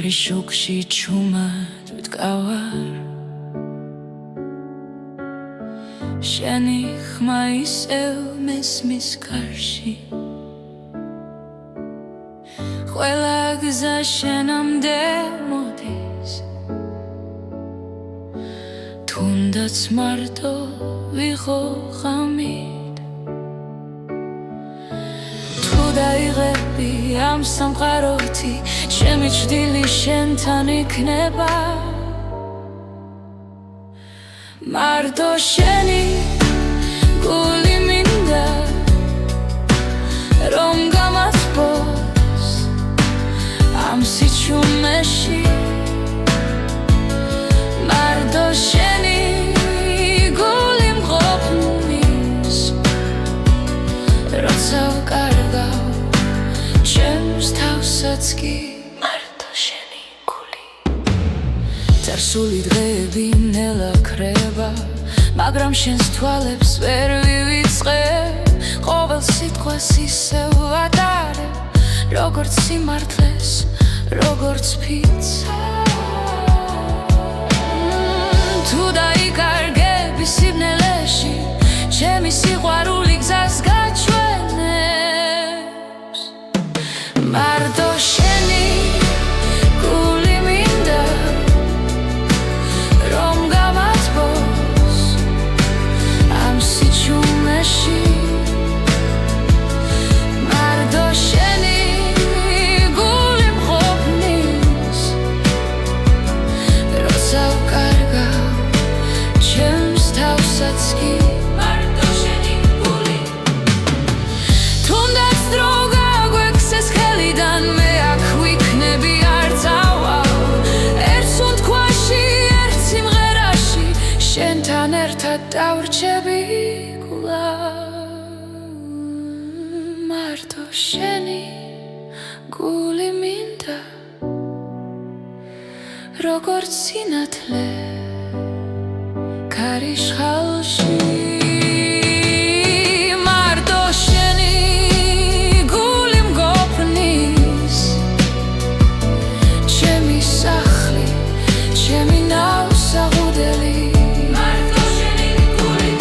არის შუქში ჩუმად ვდგავარ შენი ხმა ისევ მესმის გარში ყველა გზა შენამდე მოდის თუნდაც მარტო ვიყო ღამით თუ დაიღები ამ სამყაროთი ჩემი ჭრილი შენთან იქნება მარტო შენი გული მინდა რომ გამასპოს ამ სიჩუმეში მარტო შენი გული მყოფნის როცა ვკარგავ ჩემს თავსაც კი მარტო შენი გული წარსული დღეები ნელა ქრება მაგრამ შენს თვალებს ვერ ვივიწყებ ყოველ სიტყვას ისევ ვატარებ როგორც სიმართლეს როგორც ფიცა თუ დაიკარგები სიბნელეში ჩემი სიყვარული გზას გაჩვენებს მარტო შენი გული მინდა რომ გამასპოს ამ სიჩუმეში მარტო შენი გული მყოფნის როცა ვკარგავ ჩემს თავსაც კი მარტო შენი გული თუნდაც დრო გაგვექცეს ხელიდან მე აქ ვიქნები არ წავალ ერთ სუნთქვაში ერთ სიმღერაში შენთან ერთად დავრჩები მარტო შენი გული მინდა როგორც სინათლე ქარიშხალში მარტო შენი გული მგოფნის ჩემი სახლი ჩემი ნავსაღუდელი მარტო შენი გული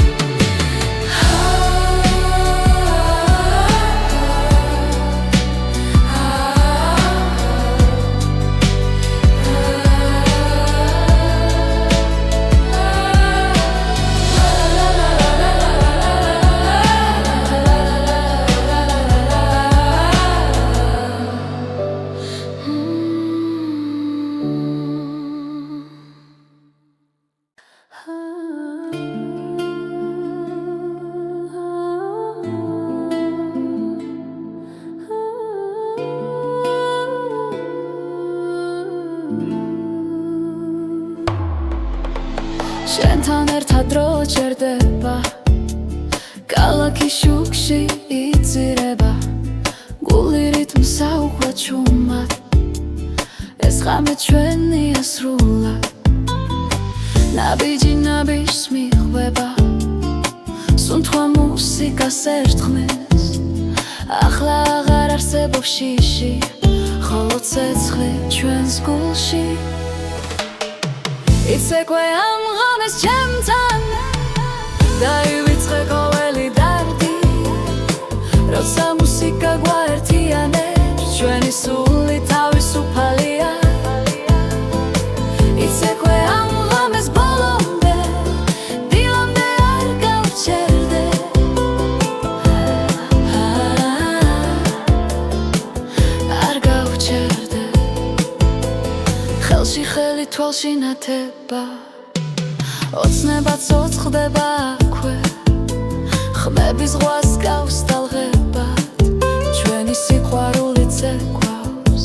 შენთან ერთად დრო ჩერდება ქალაქი შუქში იწირება გული რიტმს აუხვა ჩუმად ეს ღამე ჩვენია სრულად ნაბიჯი ნაბიჯს მიხვდება სუნთქვა მუსიკას ერთხმის ახლა აღარ არსებობს შიში ხოლო ცეცხლი ჩვენს გულში იცეკვე ამ ღამეს ჩემთან დაივიწყე ყოველი დარდი როცა მუსიკა გვაერთიანებს ჩვენი სული თავისუფალია იცეკვე ამ ღამეს ბოლომდე დილამდე არ გავჩერდე არ გავჩერდე ხელში ხელი თვალში ნათება ოცნება ცოცხლდება აქვე ხმები ზღვას გავს ტალღებად ჩვენი სიყვარული ცეკვავს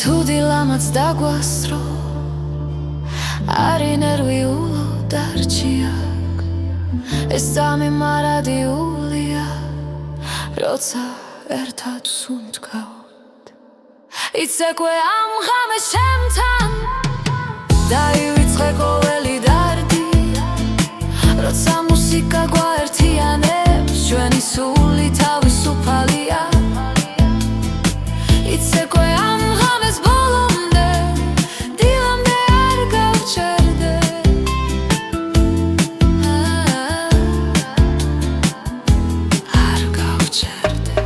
თუ დილამაც დაგვასრო არი ნერვიულო დარჩიაკ ეს ძამი მარადიულია როცა ერთად სუნთქავთ იცეკვე ამ ღამეს ჩემთან დაივიწყე ყოველი დარდი როცა მუსიკა გვაერთიანებს ჩვენი სული თავისუფალია იცეკვე ამ ღამეს ბოლომდე დილამდე არ გავჩერდე არ გავჩერდე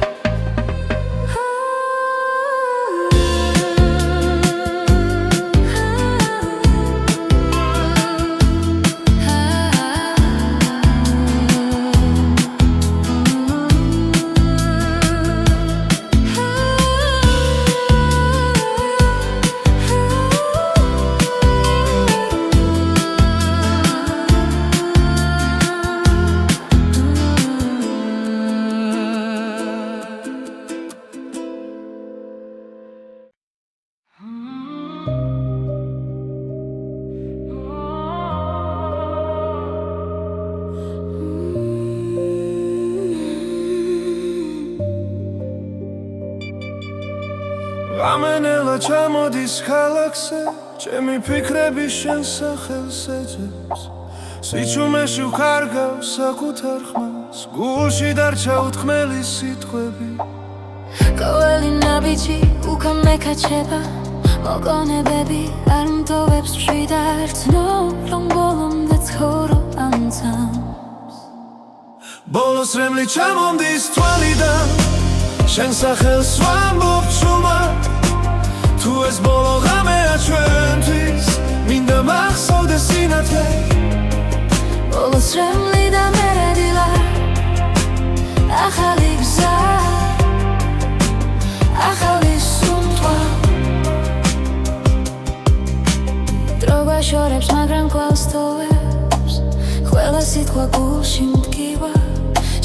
Ամենելա չամոդիս քալաքսե Չեմի փիքրեբի շեն սախել սեջես Սիչում է շուք արգավ սակութ արխմաս Գուլշի դարչա ութխմելի սիտխվեբի Կովելի նաբիջի ու կամեքաչեպա Մոգոնեբեբի արմտովებს շվիդարցնով Ռոն բոլում դեց խորո անցամս Բոլոս ռեմլի չամոնդիս թվալիդան Շեն սախել սվամբով չումա Თუ ეს ბოლო ღამეა ჩვენთვის მინდა მახსოვდეს სინათლე ბოლოს რემლი და მერე დილა ახალი გზა ახალი სუნთვა დრო გვაშორებს მაგრამ კვლავ სტოვებს ყველა სიტყვა გულში მდგივა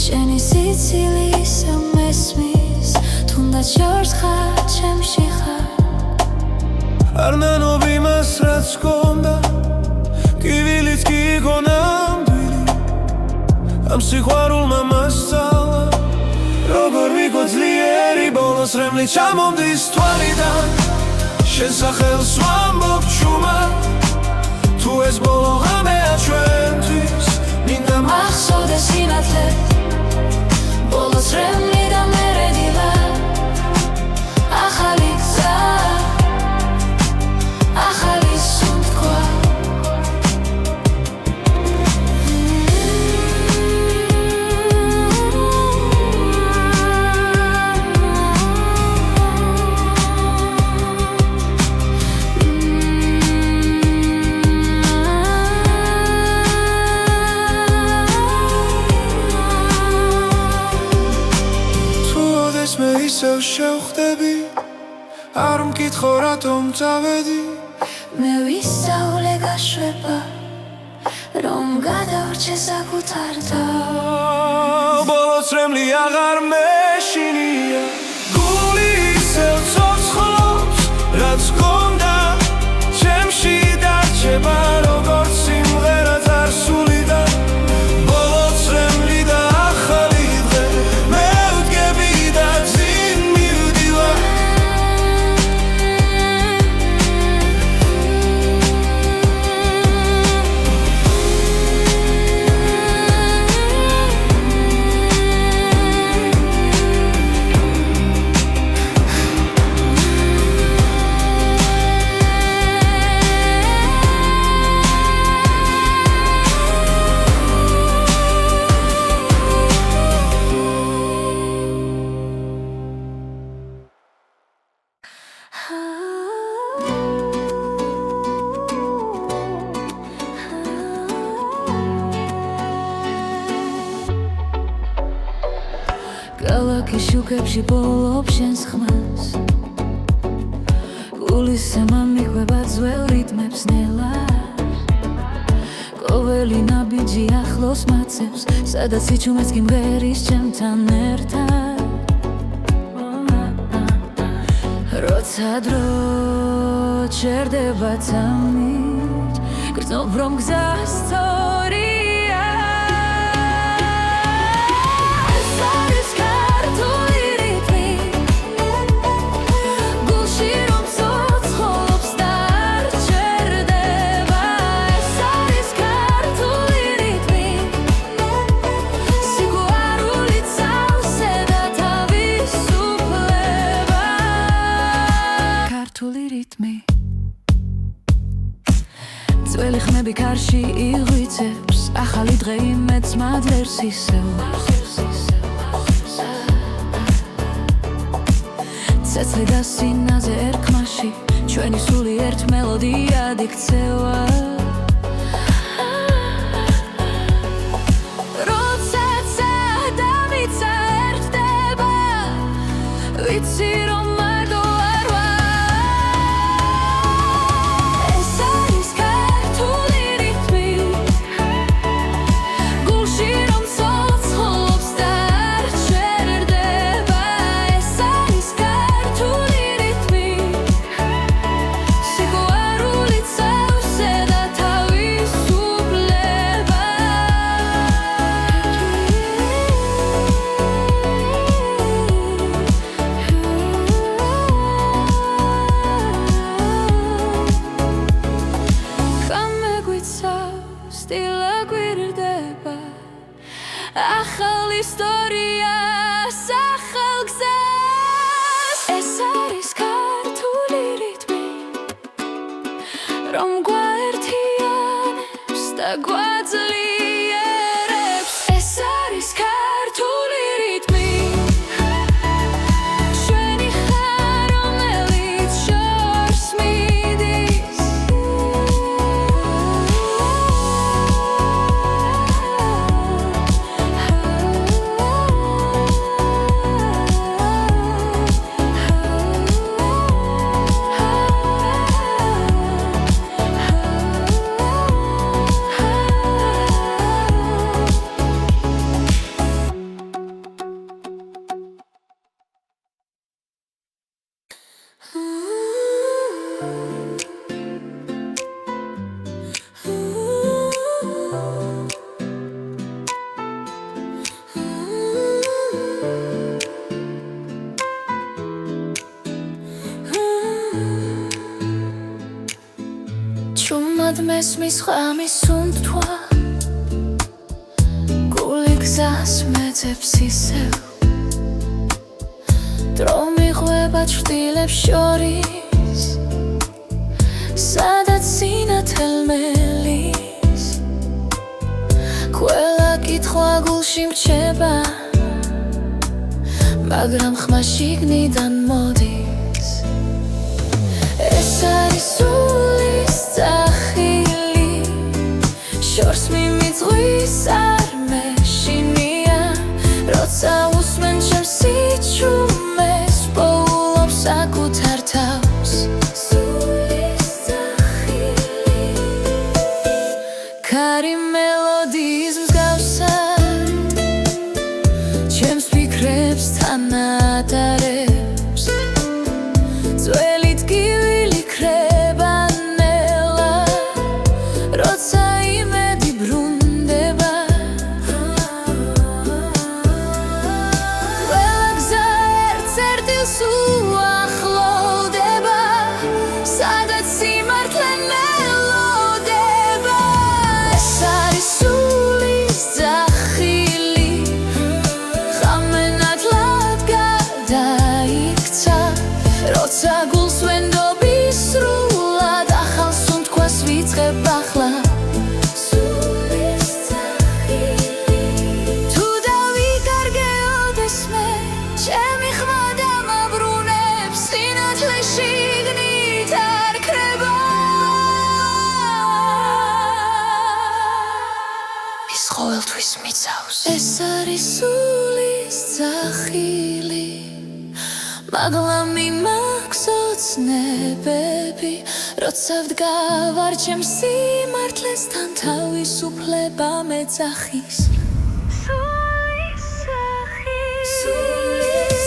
შენი სიცილი ისევ მესმის თუნდაც შორს ხარ ჩემში ხარ არ ნანობი მას რაც გქონდა კივილიც კი იყო ნამდვილი ამ სიყვარულმა მასწავლა როგორ ვიყო ძლიერი ბოლოს რემლი ჩამომდის თვალიდან შენ სახელს ვამბობ ჩუმა თუ ეს ბოლო ღამეა ჩვენთვის მინდა მახსოვდეს სინათლე ბოლოს რემლი და მერე დილა ახალი გზა ახალი სუნთქვა მე ისევ შევხვდები არ მკითხო რატომ წავედი მე ვისწავლე გაშვება რომ გადავრჩე საკუთარ ბოლოს რემლი აღარ მეშინია გული ისევ ცოცხლობს რაც გქონდა ჩემში დარჩება როგორც სიმღერა წარსულიდან ბოლოს რემლი და ახალი დღე მე ვდგები და წინ მივდივარ ქალაქის შუქებში ბოლობს შენს ხმას გულისე მამიყვება ძველ რიტმებს ნელა ყოველი ნაბიჯი ახლოს მაცებს სადაც სიჩუმეს გიმღერის ჩემთან ერთად როცა დრო ჩერდება თამით გრძნობ რომ გზა სწორია ეს არის ქართული რიტმი გულში ძველი ხმები ქარში იღვიწებს, ახალი დღე იმედს მადლერს ისევ. ცეცხლი და სინაზე ერქმაში, ჩვენი სული ერთ მელოდიად იქცევა. როდესაც ადამიცა ერთდება, ვიცი რომ მარტო არ ვარ. ეს არის ქართული რითმი, გულში რომ ცოცხლობს და არ ჩერდება. ეს არის ქართული რითმი, სიყვარული წევსე და თავისუფლება. გამეგვიცავს, დილა გვირდება, ახალ ისტორიას, ახალ გზას. ეს არის ქართული რითმი, რომ გვაერთიანებს და გვაძლიერებს. ეს არის ქართული რითმი, ჩვენი ხარ, რომელიც შორს მიდის. Ჭუმად მესმის ღამის სუნთქვა, გული გზას მეძებს ისევ. დრო მიღვება ჩრდილებს შორის, სადაც სინათელ მელის. ყველა კითხვა გულში მრჩება, მაგრამ ხმა შიგნიდან მოდის. ეს არის სულის ძახილი, შორს მიმიძღვის არ მეშინია. როცა უსმენ ჩემს სიჩუმეს, პოულობს საკუთარ თავს. სულის ძახილი, ქარი მელოდიის მსგავსად, ჩემს ფიქრებს თან ატარებს. ძველი ტკივილი ქრება ნელა, როცა იმედი ბრუნდება. ყველა გზა ერთ-ერთილს უახლოვდება, სადაც სიმართლე მელოდება. ეს არის სულის ძახილი, ხამენათლად გადაიქცა. როცა გულს ვენდობი სრულად, ახალ სუნთქვას ვიწყებ ახლა. სულის ძახილი, თუ დავიკარგეოდეს მე, ჩემი ხმა დამაბრუნებს, სინათლე შიგნით არ ქრება. ის ყოველთვის მიცავს. ეს არის სულის ძახილი, მაღლა მიმაქვს ოცნებები. როცა ვდგავარ ჩემს სიმართლესთან, თავისუფლება მეძახის. სულის ძახილი, სულის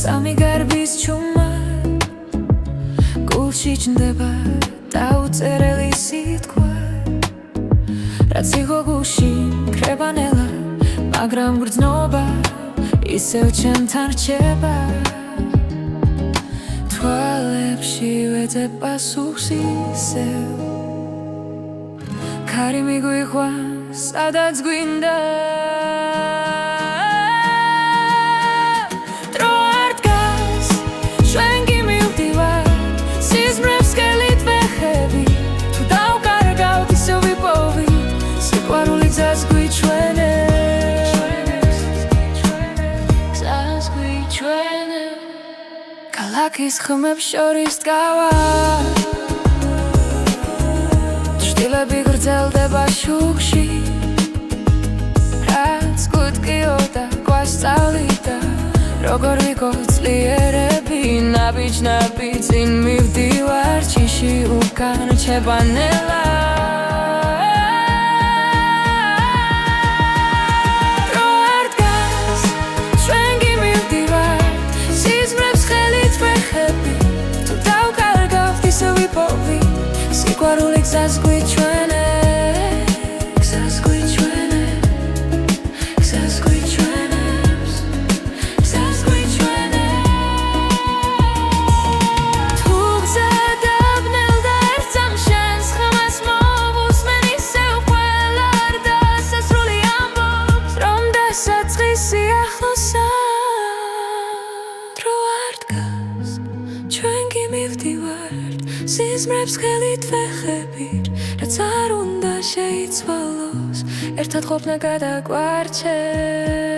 წამიგარბის ჩუმა გულში ჩნდება დაუწერელი სიტყვა რაც იყო გულში კრებანელა მაგრამ გრძნობა ისევ ჩემთან რჩება თვალებში ვეძებ პასუხს ისევ ქარი მიგვიყვანს სადაც გვინდა ქალაქის ხმებს შორის დგავა შტილები გრძელდება შუქში რაც გუტკიოდა გვასწავლიდა როგორ ვიყო ძლიერები ნაბიჯ წინ მივდივარ ჯიში უკან ჩებანელა სიყვარული გზას გვიჩვენებს თუ გზა დაბნელ და ერთ სამშენს ხმას მოვუსმენ ისევ ყველა არ დასასრული ამბობს რომ დასაწყისი ახლოსა დრო არ დგას ჩვენ კი მივდივართ სიზმრებს ხელით ვეხებით რაც არ უნდა შეიცვალოს ერთად ყოფნა გადაგვარჩევს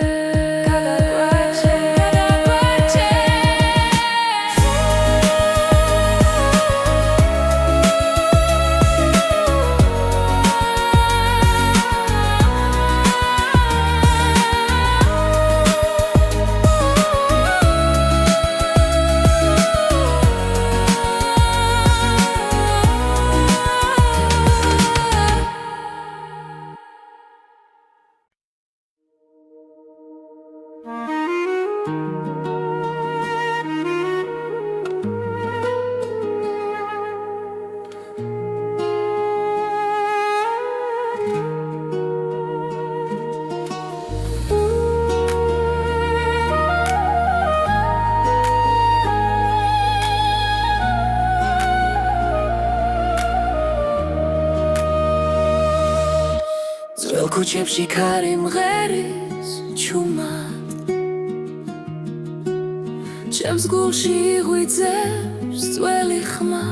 ქუჩებში ქარი მღერის ჩუმა ჩემს გულში იღვიძებს ძველი ხმა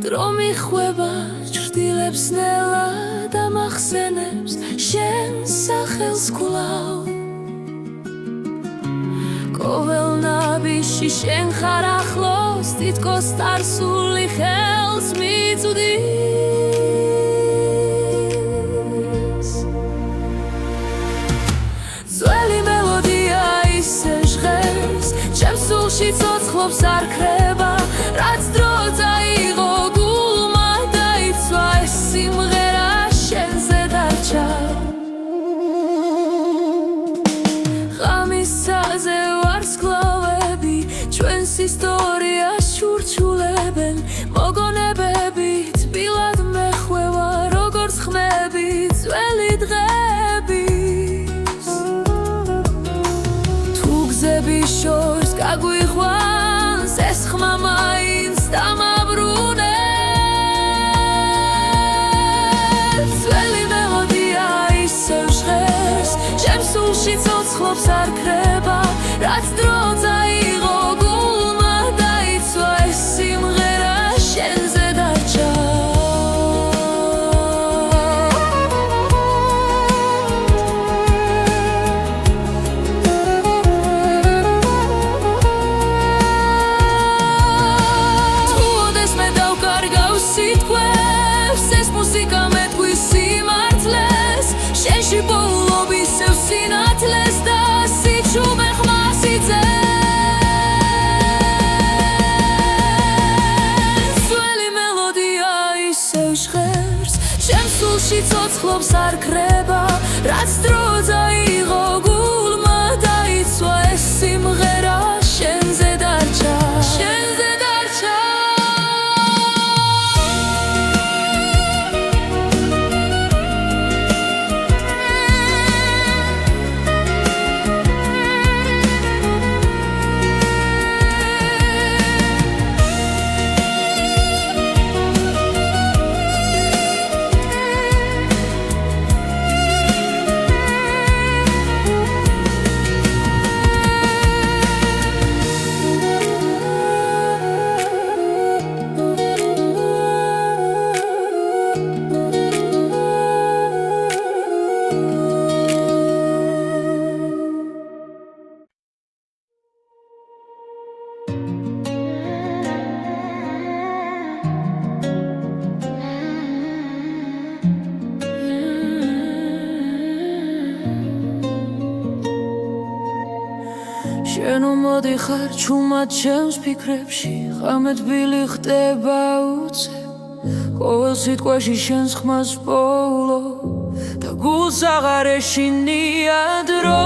დრო მიხვება ჩრდილებს ნელა და მახსენებს შენ სახელს კვლავ ყოველ ნაბიჯში შენ ხარ ახლოს თითქოს წარსული ხელს მიწვდის ცოცხლობს არ ქრება რაც დრო წაიღო გულმა დაიცვა ეს სიმღერა შენზე დარჩა ღამისაზე ვარსკვლავები ჩვენს ისტორიას ჩურჩულებენ მოგონებები თბილად მეხვევა როგორც ხმები ძველი დღების თუ გზების შორს გაგვიყვანს ეს ხმა მაინც დამაბრუნებს ძველი მელოდია ისევ ჟღერს ჩემს სულში ცოცხლობს არ ქრება რაც დრო წაიღო გულმა დაიცვა ეს სიმღერა შენზე დარჩა სინათლეს და სიჩუმე ხმას იძენს ძველი მელოდია ისევ ჟღერს ჩემს სულში ცოცხლობს არ ქრება რაც დრო წაიღო გულმა დაიცვა შენ მომოდიხარ ჩუმად ჩემს ფიქრებში ღამე თბილი ხდება უცებ ყოველ სიტყვაში შენს ხმას პოულო და გულს აღარ ეშინია დრო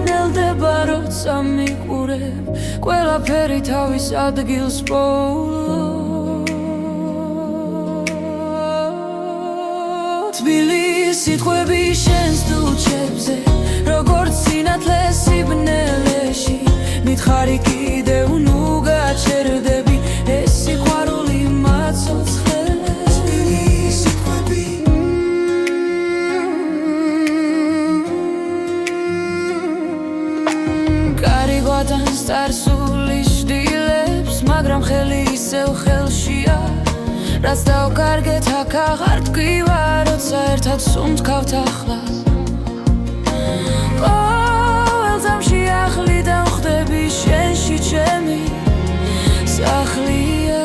ნელდება როცა მიყურებ ყველაფერი თავის ადგილს პოულო თბილი სიტყვები შენს დუჩებზე როგორც სინათლე სიბნელეში მითხარი კიდევ ნუ გაჩერდები ეს სიყვარული მაცოცხლეს თბილი სიტყვები კარი გვატანს წარსული შდილებს მაგრამ ხელი ისევ ხელშია რაც დავკარგეთ აქ აღარ ტკივა როცა ერთად სუნთქავთ ახლა ყოველ ძამში ახლიდან ვხდები შენში ჩემი სახლია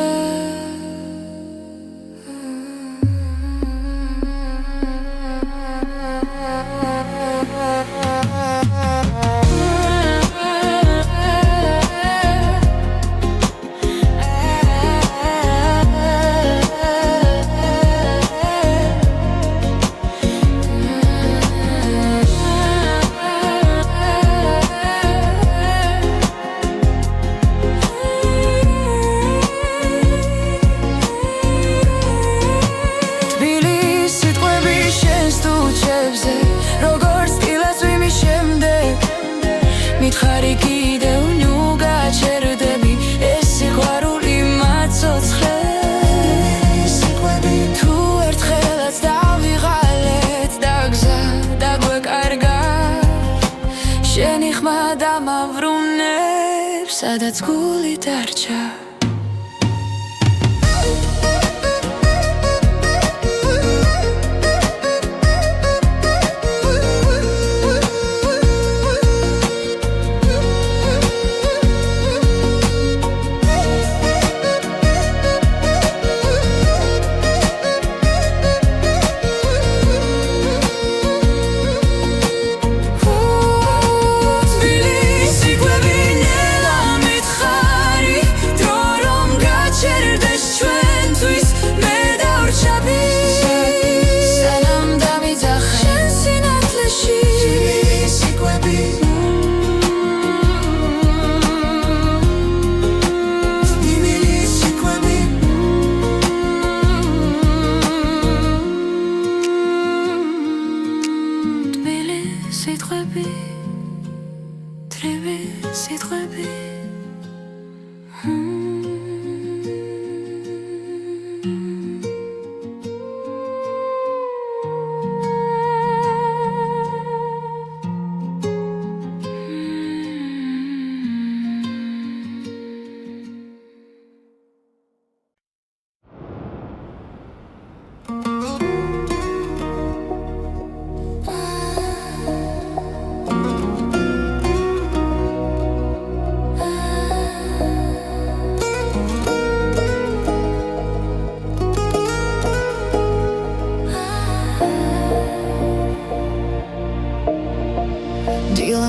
მითხარი კიდევ ნუ გაჩერდები ეს სიყვარული მაცოცხლეს თუ ერთხელაც დავიღალეთ და გზა დაგვეკარგა შენი ხმა დამავრუნებს სადაც გული დარჩა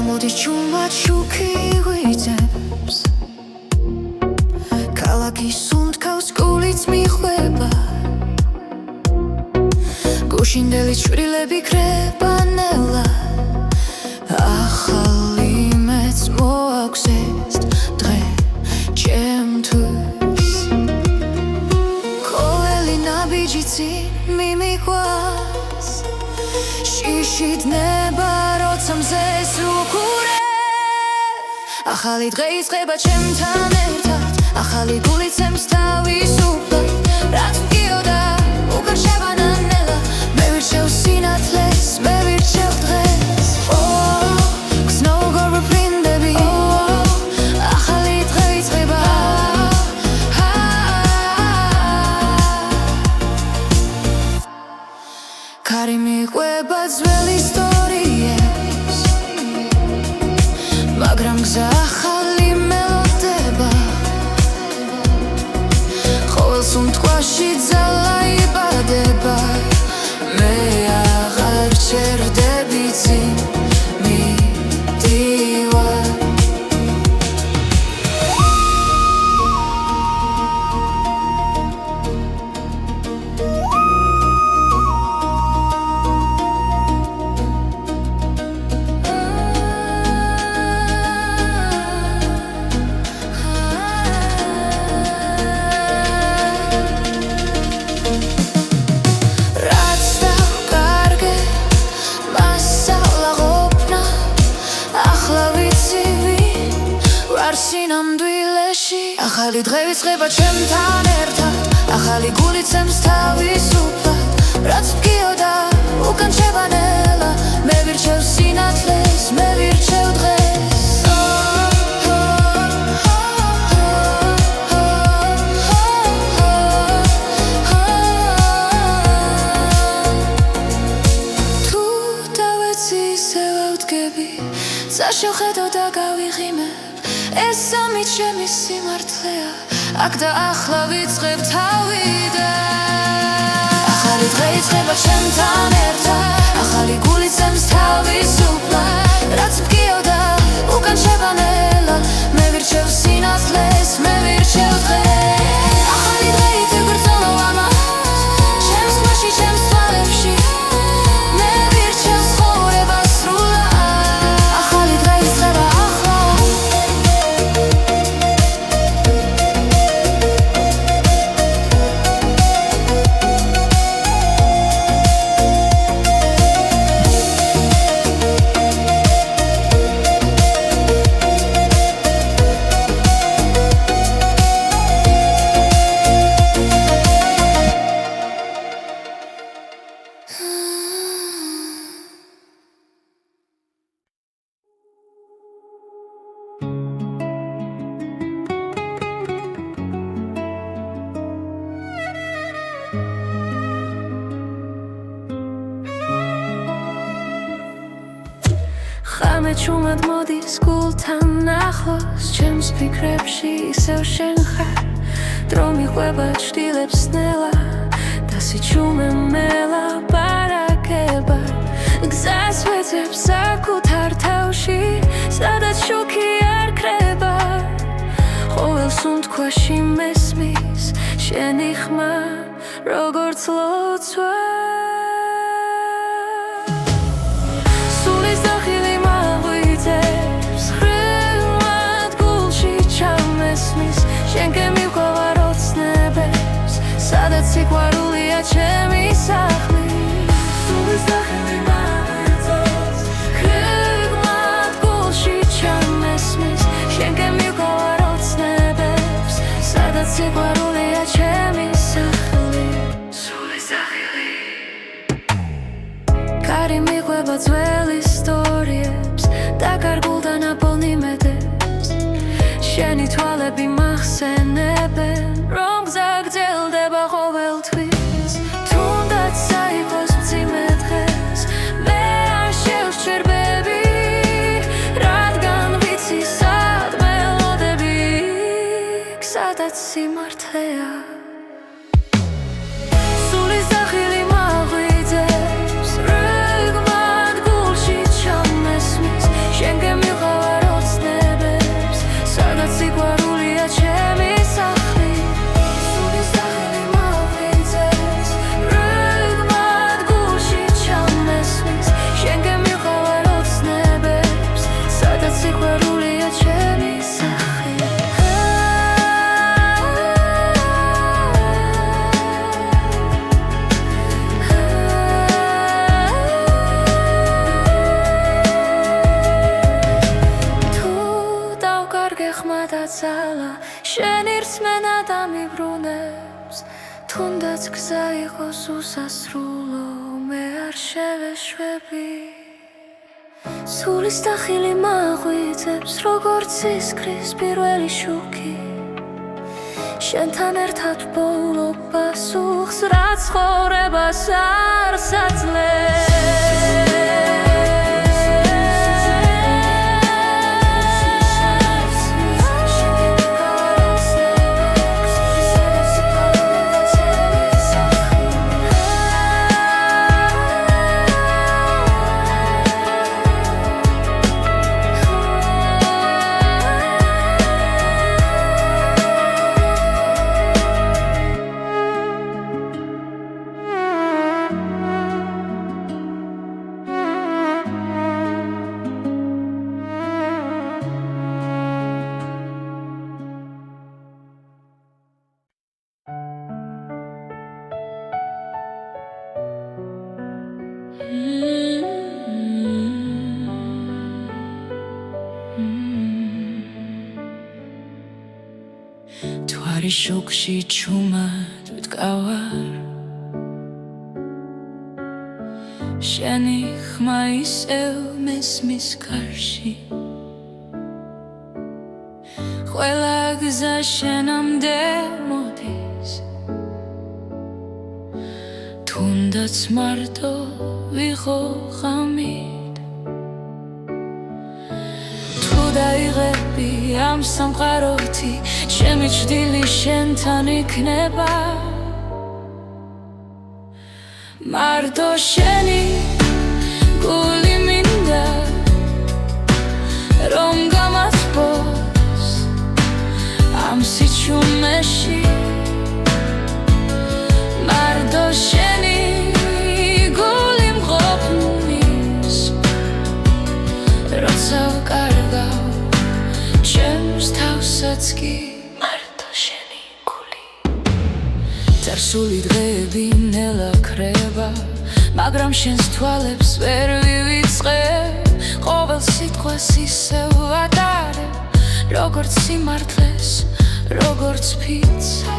მოდის ჩუმად შუქი ღვიძებს ქალაქის სუნთქავს გულიც მიხვება გუშინდელი შვრილები ქრება ნელა ახალი მეც მოაქვს ეს დღე ჩემთვის ყოველი ნაბიჯი წინ მიმიყვას შიშიდნება როცა მზეს უყურებ ახალი დღე იწყება ჩემთან ერთად ახალი გული ცემს თავისუფლად რაც მგიოდა უკარშება ნანელა მე ვირჩევ სინათლეს მე ვირჩევ დღეს გზნოგორ ვფრინდები ახალი დღე იწყება კარი მიყვება ძველ ისტორიებს მაგრამ გზა ახალი მელოდება ყოველ სუნთქვაში ძალა იბადება მე აღარ ჩერდები წინ მიდივარ წამში ნამდვილეში ახალი დღე ვიწყება ჩემთან ერთად ახალი გული ცემს თავისუფლად რაც მგიოდა უკან შევანელა მე ვირჩევ სინათლეს მე ვირჩევ დღეს თუ დავეცი ისე ვავდგები საშუხედო და გავიღიმებ ეს სამი ჩემი სიმართლეა აქ და ახლა ვიწყებ თავიდან ახალი დღე იწყება ჩემთან ერთად ახალი გული ცემს თავისუფლად რაც მგიოდა უკან შევანელა მე ვირჩევ სინათლეს მე ვირჩევ დღეს ახალი დღე ითეგვირწოლო ამას ჩემს ხმაში ჩემს თვალებში მე ვირჩევ ცხოვრება სრულად ახალი დღე იწყება ახლა ხამე ჩუმად მოდის გულთან ახლოს ჩემს ფიქრებში ისევ შენ ხარ დრო მიყვება ჩtildeებს ნელა და სიჩუმე მელაპარაკება გზას ვეძებ საკუთარ თავში სადაც შუქი არ ქრება ყოველ სუნთქვაში მესმის შენი ხმა როგორც ლოცვა სადაც სიყვარულია ჩემი სახლი სულის დახელი მაღვიძებს ხრიგმად გულში ჩამესმის შენ გემიყვარ ოცნებებს სადაც სიყვარულია ჩემი სახლი სულის დახელი კარი მიყვება ძველ ისტორიებს დაკარგულ და ნაპოვნიმედებს შენი თვალები მახსენებენ რომ გზა გრძელდება ყოველთვის თუნდაც საიყოს მძიმე დღეს მე არ შევსჯერბები რადგან ვიცი სად მელოდები სადაც სიმართლეა სულის დახილი მაღვიძებს რიგმად გულში ჩამესმის შენ გემიყვარ ოცნებებს სადაც სიყვარულია ჩემი სახლი სულის დახელი მაღვიძებს რიგმად გულში ჩამესმის შენ გემიყვარ ოცნებებს სადაც სიყვარულია ჩემი სახლი ზალა შენ ირწმენა და მიბრუნებს თუნდაც გზა იყოს უსასრულო მე არ შევეშვები სულის დახილი მაღვიძებს როგორც ისქრის პირველი შუქი შენთან ერთად ბოლო პასუხს რაც ცხოვრებას არ საძლებს ხარი შუქში ჩუმად ვდგავარ შენი ხმა ისევ მესმის გარში ყველა გზა შენამდე მოდის თუნდაც მარტო ვიყო ღამით თუ დაიღები ამ სამყაროთი ჩემი ჭრილი შენთან იქნება მარტო შენი გული მინდა რომ გამათბოს ამ სიჩუმეში მარტო შენი გული მყოფნის როცა ვკარგავ ჩემს თავსაც კი მარტო შენი გული წარსული დღეები ნელა ქრება მაგრამ შენს თვალებს ვერ ვივიწყებ ყოველ სიტყვას ისევ ვატარებ როგორც სიმართლეს როგორც ფიცა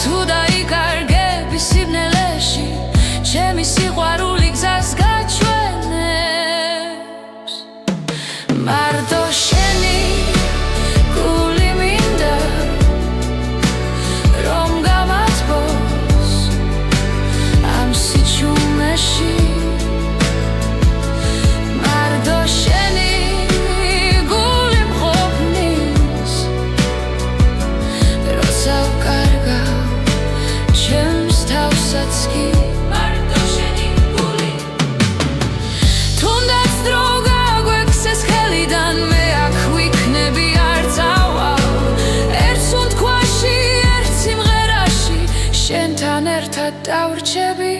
თუ დაიკარგები სიბნელეში ჩემი სიყვარული გზას გაჩვენებს მარტო შენი გული მინდა რომ გამათბოს ამ სიჩუმეში მარტო შენი გული მყოფნის როცა ვკარგავ ჩემს თავსაც კი მარტო შენი გული თუნდაც დრო გაგვექცეს ხელიდან მე აქ ვიქნები არ წავალ ერთ სუნთქვაში ერთ სიმღერაში შენთან ერთად დავრჩები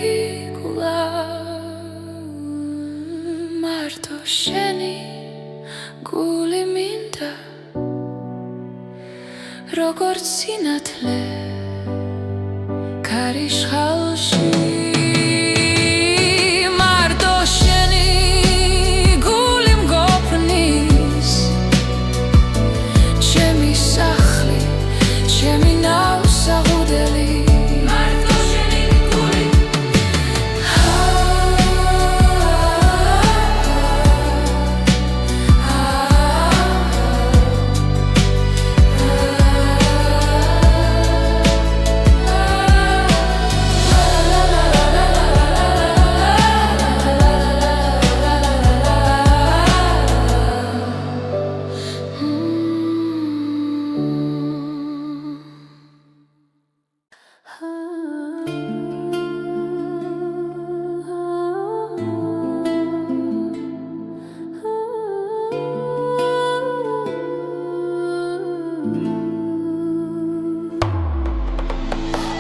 მარტო შენი გული მინდა როგორც სინათლე ქარიშხალში მარტო შენი გული მგოფნის ჩემი სახლი ჩემი ნავსაღუდელი მარტო შენი გული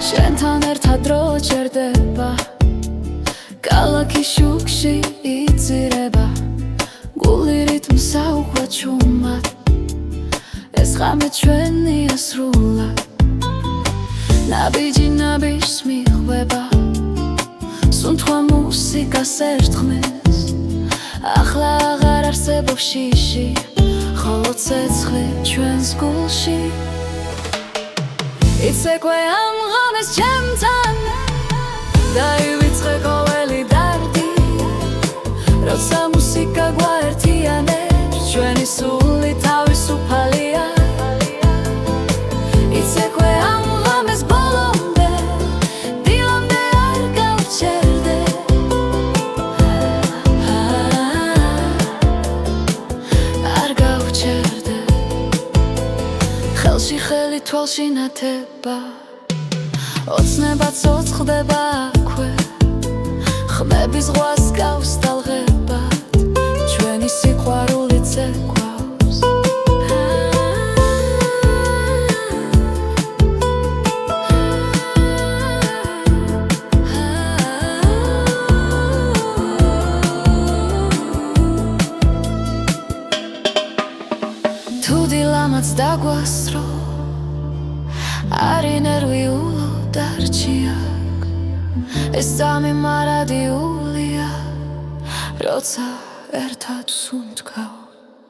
შენთან ერთად დრო ჩერდება ქალაქის შუქში იწირება გული რიტმს აუხვა ჩუმად ეს ღამე ჩვენია სრულად ნაბიჯი ნაბიჯს მიხვდება სუნთქვა მუსიკას ერთხმეს ახლა აღარ არსებობს შიში ხოლო ცეცხლი ჩვენს გულში იცეკვე ამ ღამეს ჩემთან დაივიწყე ყოველი დარდი როცა მუსიკა გვაერთიანებს ჩვენი სული თავისუფალია იცეკვე ამ ღამეს ბოლომდე დილამდე არ გავჩერდე არ გავჩერდე ხელში ხელი თვალში ნათება ოცნება ცოცხლდება აქვე ხმების ზღვას გავს ტალღებად ჩვენი სიყვარული ცეკვავს თუ დილამაც დაგვასრო არი ნერვიულო დარჩიაკ ეს სამი მარადიულია როცა ერთად სუნთქავთ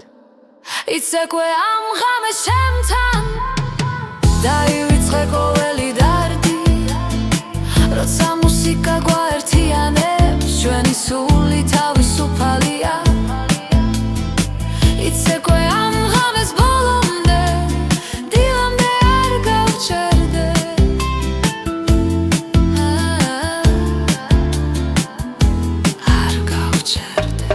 იცეკვე ამ ღამეს ჩემთან დაივიწყე ყოველი დარდი როცა მუსიკა გვაერთიანებს ჩვენი სული თავისუფალია იცეკვე ამ ღამეს ბოლომდე დილამდე არ გავჩერდე არ გავჩერდე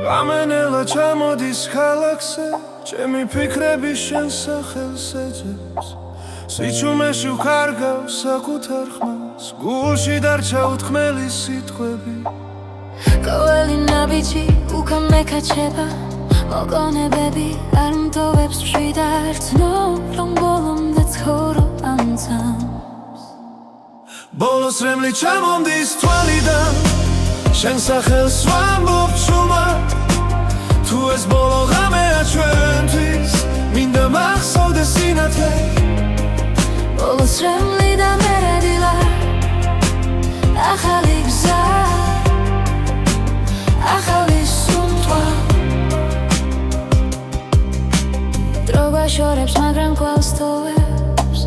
Gamenela ჩამოდის ქალაქზე ჩემი ფიქრები შენ სახელს ეძებს სიჩუმეში ვქარგავს საკუთარ ხმას გულში დარჩა უთქმელი სიტყვები ყოველი ნაბიჯი უკან მეკაჩება მოგონებები არ მტოვებს მშვიდად ცნობ რომ ბოლომდე ცხოვრობ ამ ძამს ბოლოს რემლი ჩამომდის თვალიდან შენ სახელს ვამბობ ჩუმად თუ ეს ბოლო ღამეა ჩვენთვის მინდა მახსოვდეს სინათლე ბოლოს რემლი და მერე დილა ახალი გზა ახალი სუნთქვა დრო ვაშორებს მაგრამ კვალს თოვებს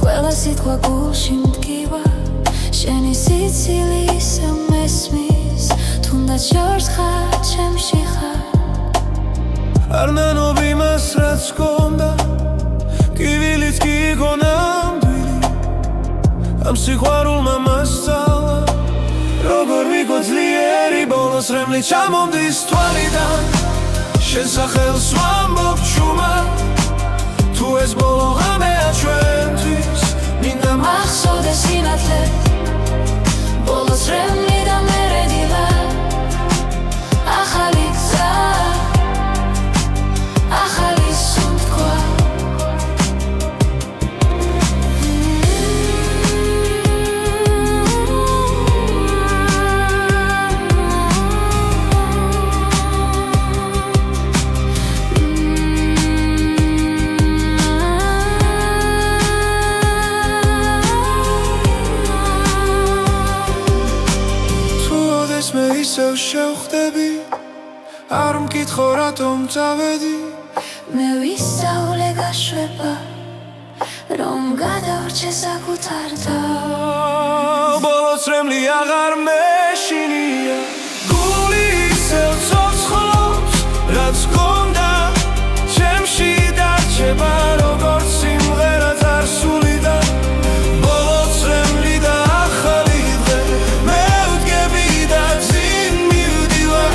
ყველა სიტყვა გულში მდგივა შენი სიცილი ისევ მესმის თუნდაც შორს ხარ ჩემში ხარ არ ნანობ იმას რაც გქონდა კივილიც კი იყო ნამდვილი ამ სიყვარულმა მასწავლა როგორ ვიყო ძლიერი ბოლოს რემლი ჩამომდის თვალიდან შენ სახელს ვამბობ ჩუმად თუ ეს ბოლო ღამეა ჩვენთვის მინდა მახსოვდეს სინათლე ბოლოს რემლი და მერე დილა ახალი გზა ახალი სუნთქვა მე ისევ შევხვდები არ მკითხო რატომ წავედი მე ვისწავლე გაშვება რომ გადავრჩე საკუთარ თავს ბოლოს რემლი აღარ მეშინია გული ისევ ცოცხლობს რაც გქონდა ჩემში დარჩება როგორც სიმღერა წარსული და ბოლოს რემლი და ახალი დღე მე ვდგები და წინ მივდივარ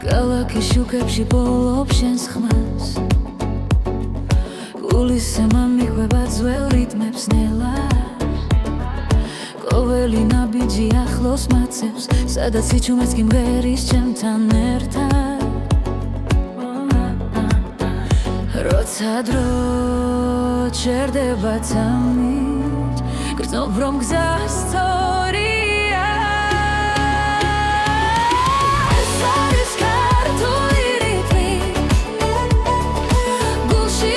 ქალაქის შუქებში ბოლობ შენს ხმას გულისე მამიყვება ძველ რიტმებს ნელა ყოველი ნაბიჯი ახლოს მაცევს სადაც სიჩუმეც კი მღერის ჩემთან ერთად როცა დრო ჩერდება თამით გრძნობ რომ გზა სწორია ეს არის ქართული რიტმი გულში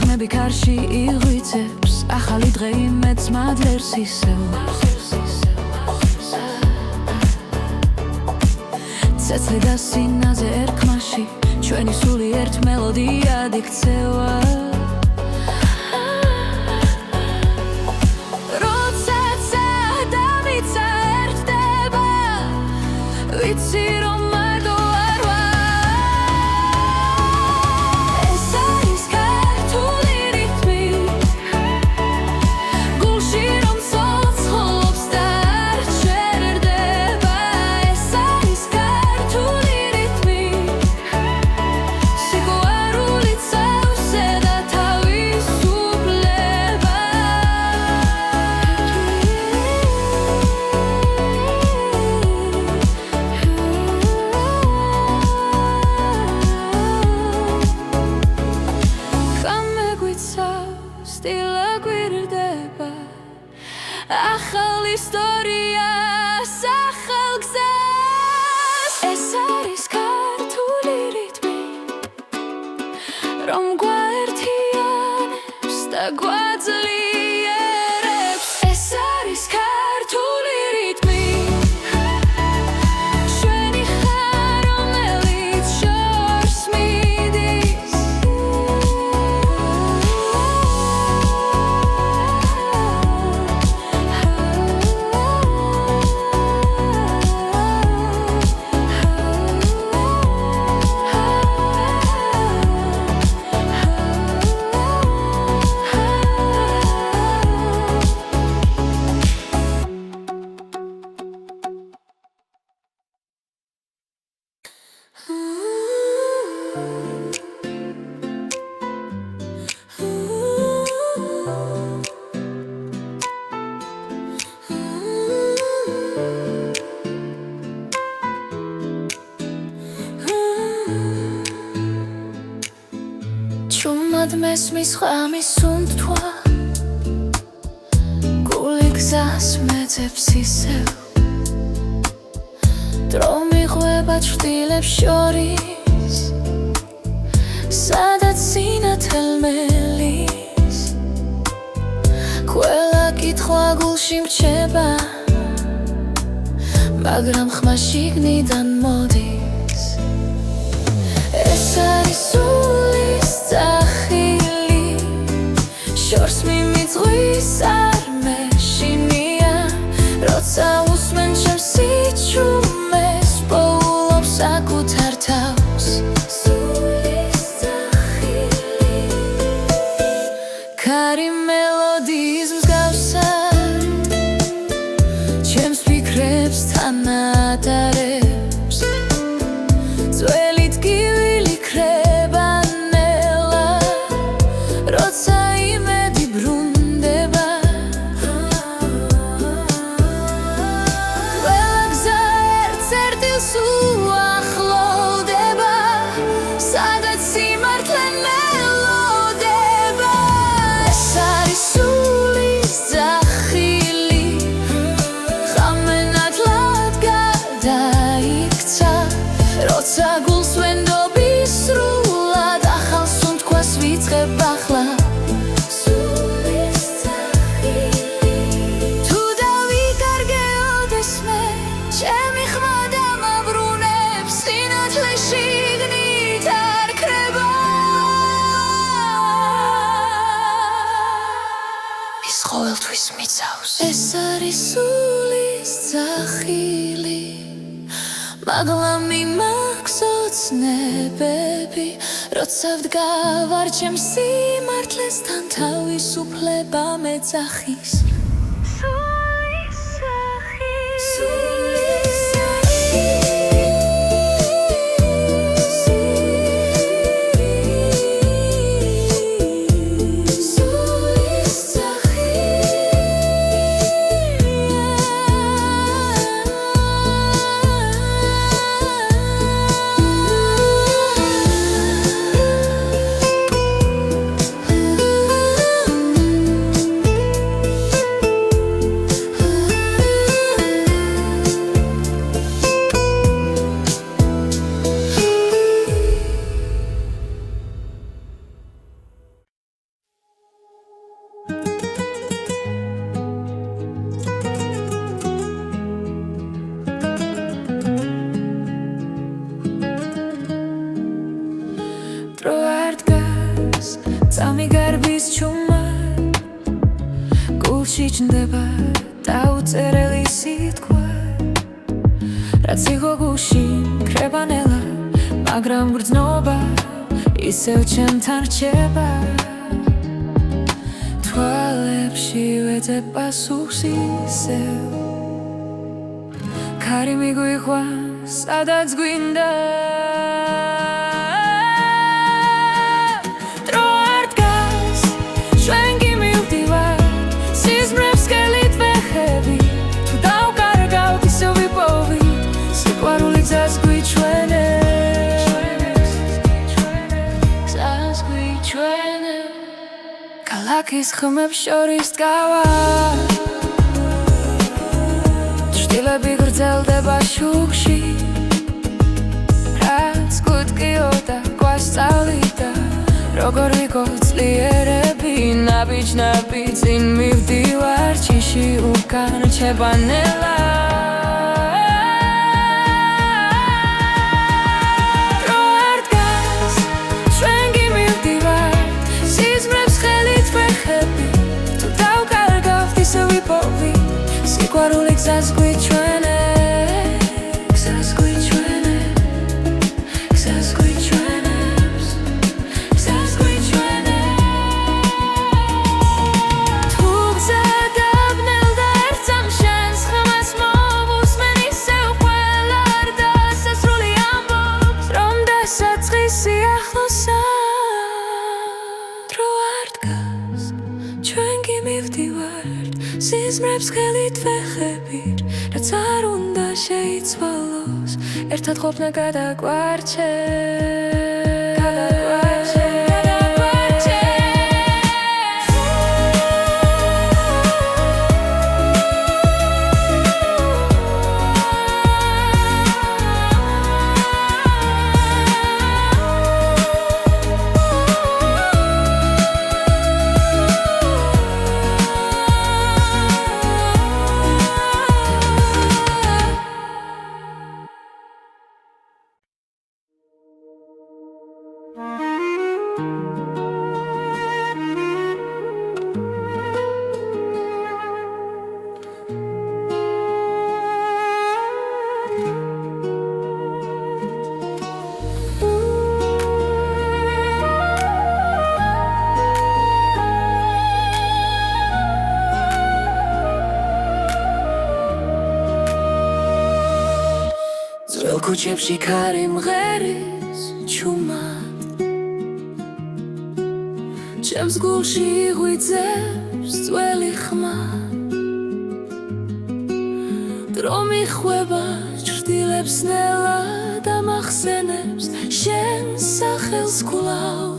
ხმები კარში იღვიწებს ახალი დღე იმედს მადლერს ისევ ცეცხლი და სინაზე ერქმაში ჩვენი სული ერთ მელოდიად იქცევა როდესაც ადამიცა ერთდება ვიცი რომ მარტო არ ვარ ეს არის ქართული რითმი გულში რომ ცოცხლობს და არ ჩერდება ეს არის ქართული რითმი სიყვარული წევსე და თავისუფლება სტილა გვირდება ახალ ისტორიას ახალ გზას ეს არის ქართული რითმი რომ გვაერთიანებს და გვაძლიერებს ეს არის ქართული რითმი ჩვენი ხარ რომელიც შორს მიდის Чумად მესმის ხამის სუნთქვა გული გზას მეძებს ისევ დრო მიღვება ჩრდილებს შორის სადაც სინათელ მელის ყველა კითხვა გულში მრჩება მაგრამ ხმა შიგნიდან მოდის ეს არის სულის ძახილი შორს მიმიძღვის არ მეშინია როცა უსმენ ჩემს სიჩუმეს პოულობს საკუთარ თავს სულის ძახილი ქარი მელოდიის მსგავსად ჩემს ფიქრებს თანატარებს ძველი ტკივილი ქრება ნელა როცა იმედი ბრუნდება ყველა გზა ერთ-ერთილს უახლოვდება სადაც სიმართლე მელოდება ეს არის სულის ძახილი ხამენათლად გადაიქცა როცა გულს ვენდობის სრულად ახალ სუნთქვას ვიწყებ ახლა სულის ძახილი თუ დავიკარგეოდეს მე ჩემი ხმა დამაბრუნებს სინათლე შიგნით არ ქრება ის ყოველთვის მიცავს ეს არის სულის ძახილი მაღლა მიმაქვს ოცნებები როცა ვდგავარ ჩემს სიმართლესთან თავისუფლება მეძახის სულის ძახილი იჩნდება დაუწერელი სიტყვა რაც იყო გულში მკრებანელა მაგრამ გრძნობა ისევ ჩემთან რჩება თვალებში ვეძებ პასუხს ისევ ქარი მიგვიყვანს სადაც გვინდა დრო არ დგას ჩვენ კი მივდივართ სიზმრებს სკელით ვეხები თუ დავკარგავთ ისევ ვიპოვით სიყვარული გზას გვიჩვენებს გზას გვიჩვენებს ქალაქის ხმებს შორის დგავა ჭრილები გრძელდება შუქში რაც გუტკიოდა გვასწავლიდა როგორ ვიყო ძლიერები ნაბიჯ-ნაბიჯ წინ მივდივარ ჯიში უკან რჩებანელა დრო არ დგას ჩვენ კი მივდივართ სიზმრებს ხელით ვეხები თუ დავკარგავთ ისევ ვიპოვით სიყვარული გზას გვიჩვენებს გზას გვიჩვენებს გზას გვიჩვენებს გზას გვიჩვენებს თუ გზა დაბნელდა ერთსამ შენს ხმას მოვუსმენ ისევ ყველა არ დასასრული ამბობს რომ დასაწყისი ახლოსა დრო არ დგას ჩვენ კი მივდივართ სიზმრებს ხელით ვეხებით რაც არ უნდა შეიცვალოს ერთად ყოფნა ძველ ქუჩებში ქარი მღერის ჩუმად ჩემს გულში იღვიძებს ძველი ხმა დრო მიხვება ჭრდილებს ნელა და მახსენებს შენ სახელს კვლავ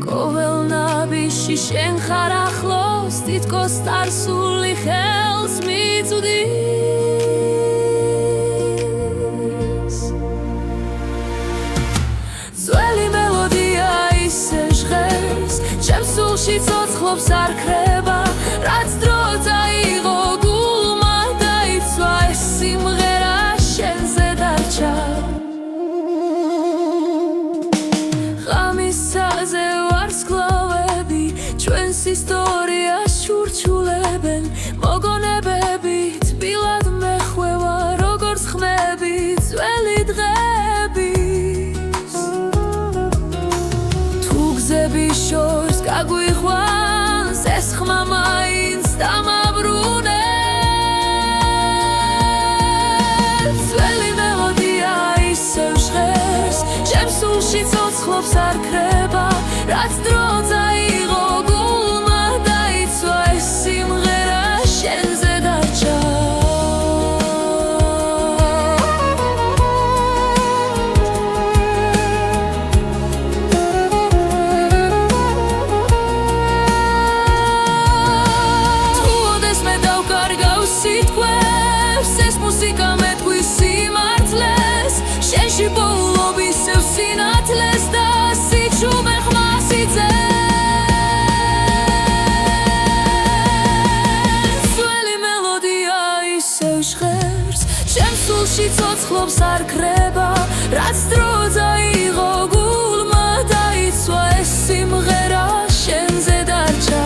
ყოველ ნაბიჯში შენ ხარ ახლოს თითქოს წარსული ხელს მიწვდის ძველი მელოდია ისე ჟღერს ჩემს სულში ცოცხლობს არ ქრება რაც დრო წაიღო გულმა დაიცვა ეს სიმღერა შენზე დარჩა ღამის ცაზე ვარსკვლავები ჩვენს ისტორიას ჩურჩულებენ მოგონებებით ბილად მეხვევა როგორც ხმები ძველი დღების თუ გზების შორს გაგვიყვანს ეს ხმა მაინც დამაბრუნებს ძველი მელოდია ისევ ჟღერს ჩემს სულში ცოცხლობს არ ქრება რაც დრო წაიღო გულმა დაიცვა ეს სიმღერა შენზე დარჩა თუ ოდეს მე დავკარგავ სიტყვებს ეს მუსიკა მეტყვის სიმართლეს შენში პოულობ ისევ სინათლეს და სიჩუმე ხმას იძენს ძველი მელოდია ისევ ჟღერს ჩემს სულში ცოცხლობს არ ქრება რაც დრო წაიღო გულმა დაიცვა ეს სიმღერა შენზე დარჩა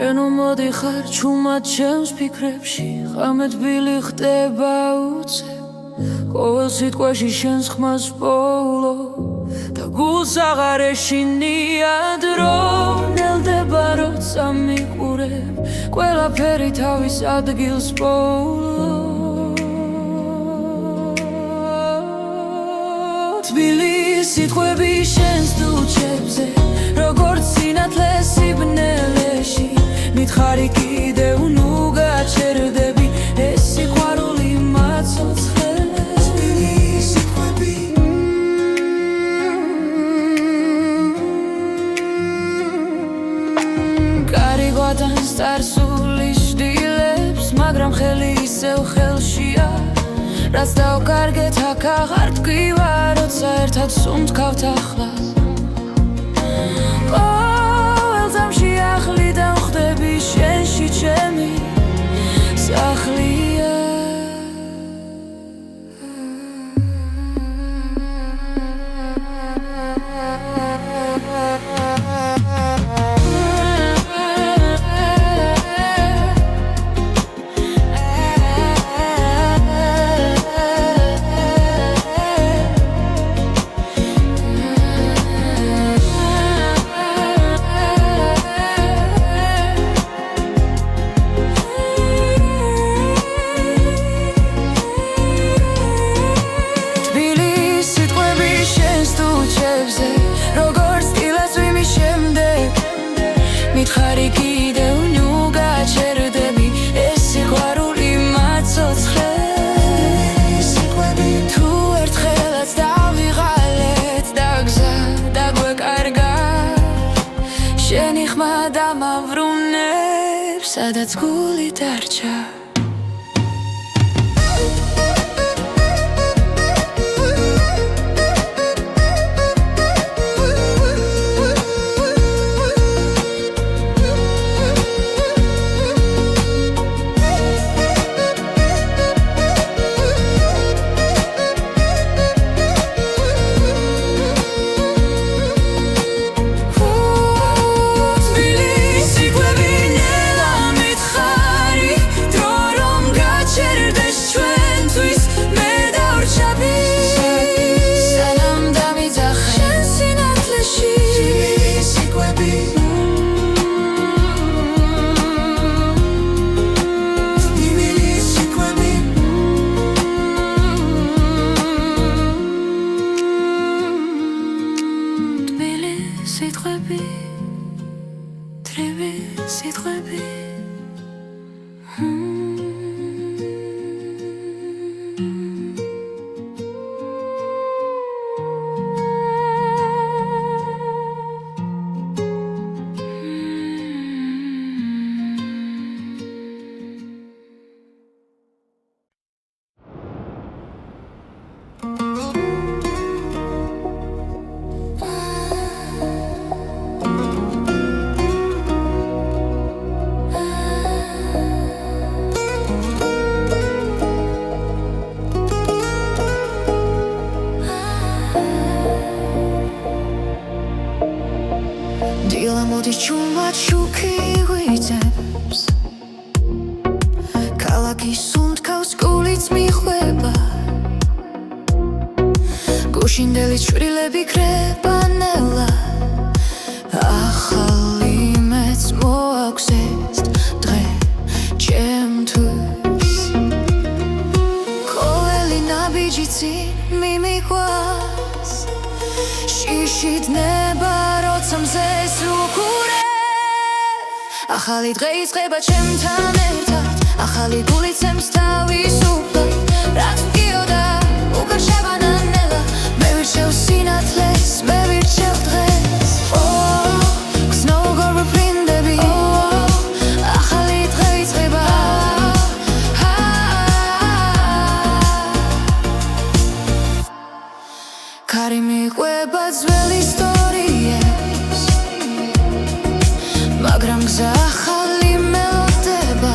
შენო მოდიხარ ჩუმად ჩემს ფიქრებში ღამე-თბილი ხდება უცებ ყოველ სიტყვაში შენს ხმას პოულო და გულს აღარ ეშინია დრო ნელდება როცა მიყურებ ყველაფერი თავის ადგილს პოულო თბილი სიტყვები შენს დუჩებზე როგორც სინათლე სიბნელეში მითხარი კიდევ ნუ გაჩერდები ეს სიყვარული მაცოცხლეს თბილი სიტყვები კარი გვატანს წარსული შდილებს მაგრამ ხელი ისევ ხელშია რაც დავკარგეთ აქ აღარ ტკივა როცა ერთად სუნთქავთ ახლა ყოველ ძამში ახლი დავხდები შენში ჩემი სახლია მითხარი კიდევ ნუ გაჩერდები ეს სიყვარული მაცოცხლეს თუ ერთხელაც დავიღალეთ და გზა დაგვეკარგა შენი ხმა დამავრუნებს სადაც გული დარჩა მოდი ჩუმად შუქი ვიძებს ქალაქის სუნთქავს გულიც მიხვება გუშინდელი შვრილები ქრება ნელა ახალი მეც მოაქვს ეს დღე ჩემთვის ყოველი ნაბიჯი წინ მიმიყვას შიშიდნება როცა მზეს ვუყურებ ახალი დღე იწყება ჩემთან ერთად ახალი გული ცემს თავის უფლად რაც მგიოდა უკან შევანანელა მე ვირჩევ სინათლეს მე ვირჩევ დღეს გზნო გორბაფრინდები ახალი დღე იწყება კარი მიყვება ძველი ისტორიებს მაგრამ გზა ახალი მელოდება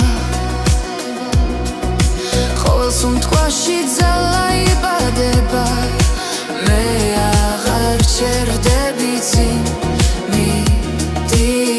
ყოველ სუნთქვაში ძალა იბადება მე აღარ ჩერდები წინ მიდივარ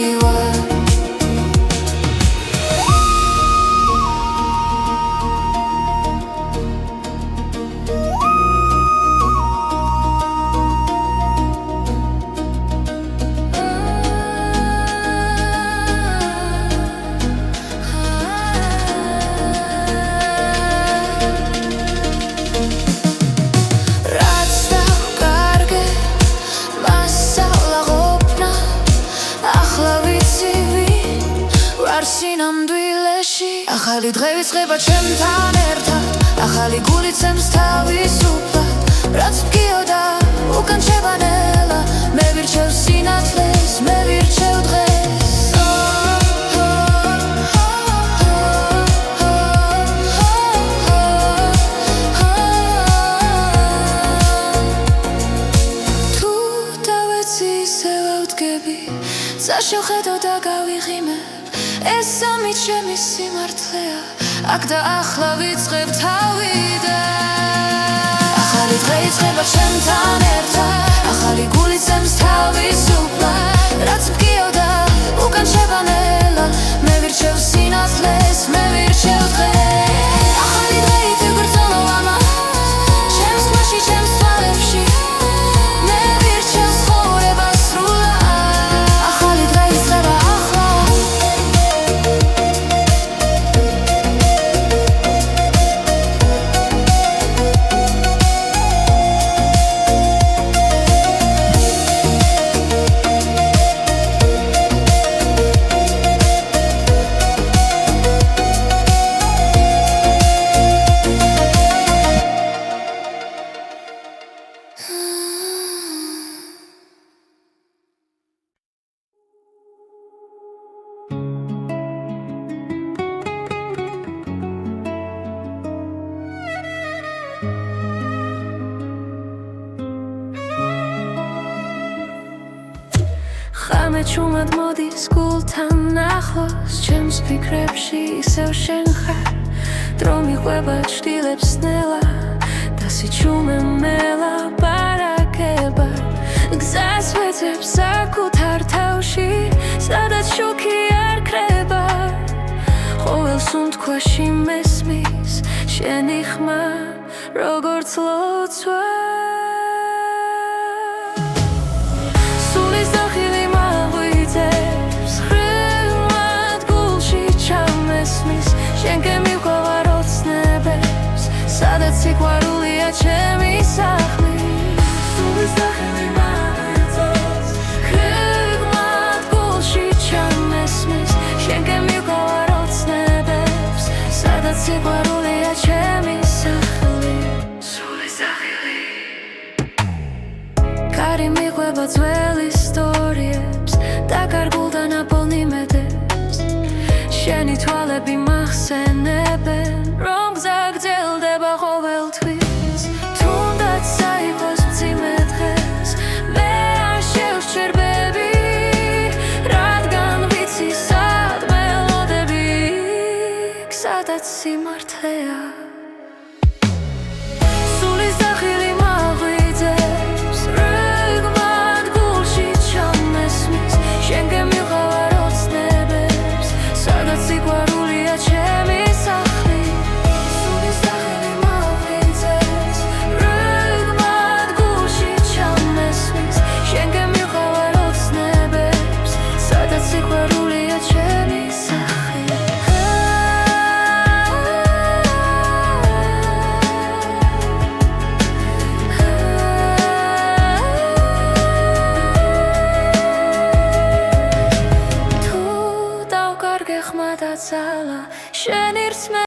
ახალი დღე ვიწყება ჩემთან ერთად, ახალი გული ცემს თავისუფლად, რაც მგიოდა უკან შევანელა, მე ვირჩევ სინათლეს, მე ვირჩევ დღეს. თუ დავეცი ისევ ავდგები, საშუხედო და გავიღიმებ, ეს სამი ჩემი სიმართლეა, აქ და ახლა ვიწყებ თავიდან. ახალი დღე იწყება ჩემთან ერთად, ახალი გული ცემს თავისუფლად, რაც მგიოდა უკან შევანელა, მე ვირჩევ სინათლეს, მე ვირჩევ დღეს. ახალი დღე ითეგვირწოლო ამას, ჩემს ქმარში, ჩემს თვალებში, მე ვირჩევ ცხოვრებას სრულად. ახალი დღე იწყება ახლა. ხამე ჩუმად მოდის გულთან ახლოს, ჩემს ფიქრებში ისევ შენ ხარ, დრო მიყვება ჩtildeებს ნელა და სიჩუმე მელაპარაკება, გზას ვეძებს საკუთარ თავში, სადაც შუქი არ ქრება, ყოველ სუნთქვაში მესმის შენი ხმა, როგორც ლოცვა. სულის დახილი მაღვიძებს, ხრილად გულში ჩამესმის, შენ გემივყავარ ოცნებებს, სადაც სიყვარულია ჩემი სახლი. სულის დახილი მაღვიძებს, ხრილად გულში ჩამესმის, შენ გემივყავარ ოცნებებს, სადაც სიყვარულია ჩემი სახლი. სულის დახილი კარი მიყვება ძველ ისტორიებს და გარგულთან აპოლნიმედებს, შენი თვალები მახსენებენ, რომ გზა გრძელდება ყოველთვის. თუნდაც საიყოს მძიმე დღეს, მე არ შევსჯერბები, რადგან ვიცი სად მელოდები, სადაც სიმართლეა. სულის დახილი მაღვიძებს, რიგმად გულში ჩამესმის, შენ გემივყავარ ოცნებებს, სადაც სიყვარულია ჩემი სახლი. სულის დახილი მაღვიძებს, რიგმად გულში ჩამესმის, შენ გემივყავარ ოცნებებს, სადაც სიყვარულია ჩემი სახლი. თუ დავკარგე ხმა და ძალა, შენ ირწმე